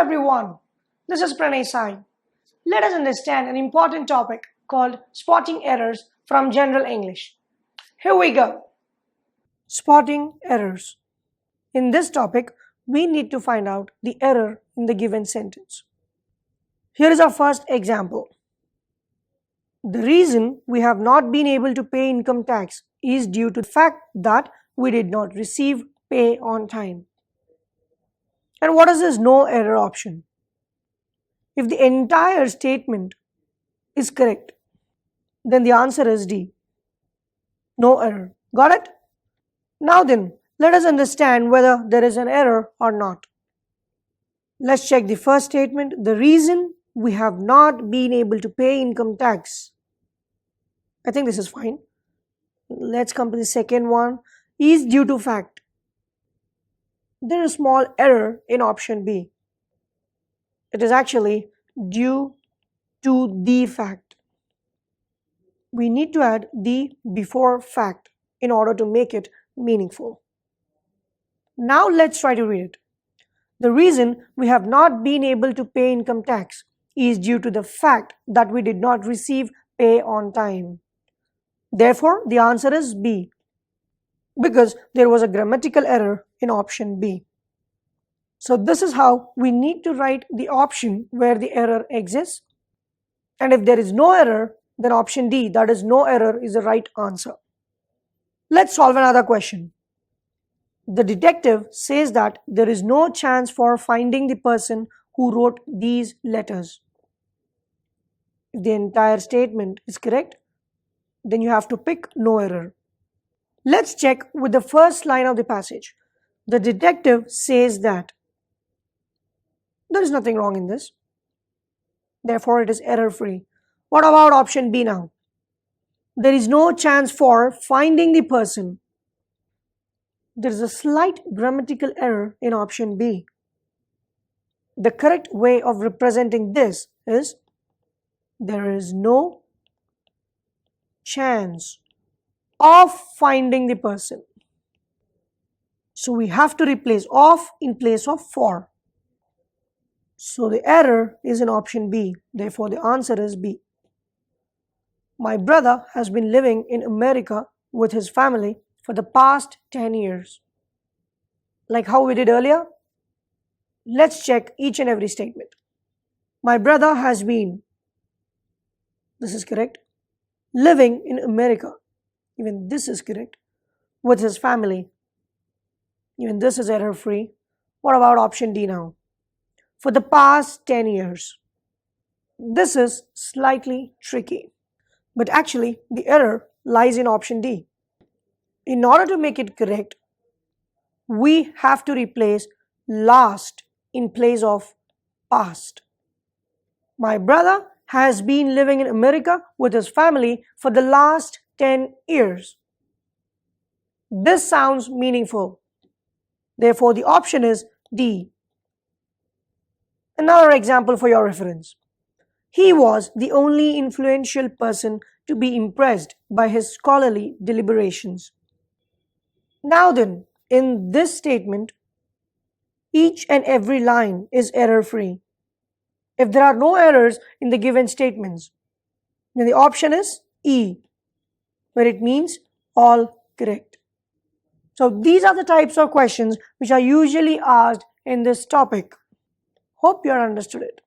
everyone, this is Pranay Sai. Let us understand an important topic called spotting errors from General English. Here we go. Spotting errors. In this topic, we need to find out the error in the given sentence. Here is our first example. The reason we have not been able to pay income tax is due to the fact that we did not receive pay on time. And what is this no error option? If the entire statement is correct, then the answer is D. No error. Got it? Now then, let us understand whether there is an error or not. Let's check the first statement. The reason we have not been able to pay income tax. I think this is fine. Let's come to the second one. Is due to fact. There is a small error in option B. It is actually due to the fact. We need to add the before fact in order to make it meaningful. Now let's try to read it. The reason we have not been able to pay income tax is due to the fact that we did not receive pay on time. Therefore, the answer is B, because there was a grammatical error in option B. So this is how we need to write the option where the error exists. And if there is no error, then option D, that is no error, is the right answer. Let's solve another question. The detective says that there is no chance for finding the person who wrote these letters. If the entire statement is correct, then you have to pick no error. Let's check with the first line of the passage. The detective says that. There is nothing wrong in this. Therefore, it is error-free. What about option B now? There is no chance for finding the person. There is a slight grammatical error in option B. The correct way of representing this is there is no chance of finding the person. So we have to replace of in place of for. So the error is in option B. Therefore, the answer is B. My brother has been living in America with his family for the past 10 years. Like how we did earlier, let's check each and every statement. My brother has been, this is correct, living in America, even this is correct, with his family, even this is error-free. What about option D now? For the past 10 years. This is slightly tricky, but actually the error lies in option D. In order to make it correct, we have to replace last in place of past. My brother has been living in America with his family for the last 10 years. This sounds meaningful. Therefore, the option is D. Another example for your reference. He was the only influential person to be impressed by his scholarly deliberations. Now then, in this statement, each and every line is error-free. If there are no errors in the given statements, then the option is E, where it means all correct. So these are the types of questions which are usually asked in this topic. Hope you understood it.